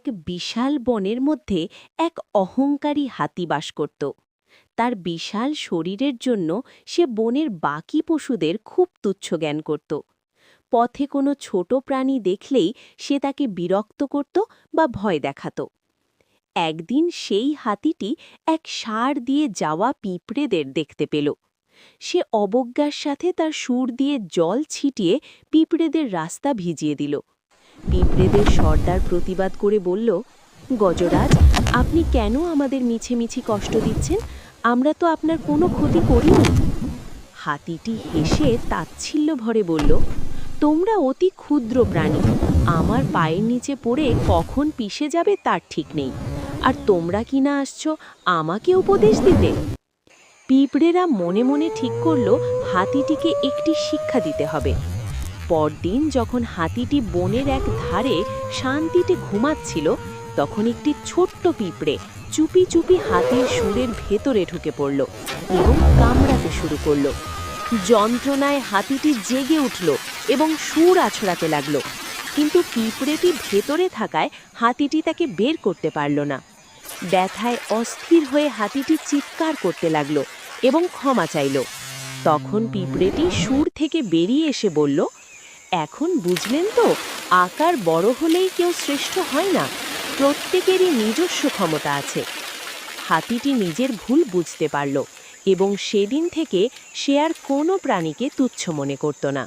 এক বিশাল বনের মধ্যে এক অহংকারী হাতি বাস করত। তার বিশাল শরীরের জন্য সে বনের বাকি পশুদের খুব তুচ্ছ জ্ঞান করত। পথে কোনো ছোট প্রাণী দেখলেই সে তাকে বিরক্ত করত বা ভয় দেখাত। একদিন সেই হাতিটি এক ষাঁড় দিয়ে যাওয়া পিঁপড়েদের দেখতে পেল। সে অবজ্ঞার সাথে তার শুঁড় দিয়ে জল ছিটিয়ে পিঁপড়েদের রাস্তা ভিজিয়ে দিল। পিঁপড়েদের সর্দার প্রতিবাদ করে বলল, গজরাজ, আপনি কেন আমাদের মিছিমিছি কষ্ট দিচ্ছেন? আমরা তো আপনার কোনো ক্ষতি করিনি। হাতিটি হেসে তাচ্ছিল্য ভরে বলল, তোমরা অতি ক্ষুদ্র প্রাণী, আমার পায়ের নিচে পড়ে কখন পিষে যাবে তার ঠিক নেই, আর তোমরা কিনা আসছো আমাকে উপদেশ দিতে। পিঁপড়েরা মনে মনে ঠিক করল হাতিটিকে একটি শিক্ষা দিতে হবে। পরদিন যখন হাতিটি বনের এক ধারে শান্তিতে ঘুমাচ্ছিল, তখন একটি ছোট্ট পিঁপড়ে চুপি চুপি হাতির শুঁড়ের ভেতরে ঢুকে পড়ল এবং কামড়াতে শুরু করল। যন্ত্রণায় হাতিটি জেগে উঠল এবং শুঁড় আছড়াতে লাগল, কিন্তু পিঁপড়েটি ভেতরে থাকায় হাতিটি তাকে বের করতে পারল না। ব্যথায় অস্থির হয়ে হাতিটি চিৎকার করতে লাগল এবং ক্ষমা চাইল। তখন পিঁপড়েটি শুঁড় থেকে বেরিয়ে এসে বলল, এখন বুঝলেন তো, আকার বড় হলেই কেউ শ্রেষ্ঠ হয় না, প্রত্যেকেরই নিজস্ব ক্ষমতা আছে। হাতিটি নিজের ভুল বুঝতে পারল এবং সেদিন থেকে সে আর কোনো প্রাণীকে তুচ্ছ মনে করত না।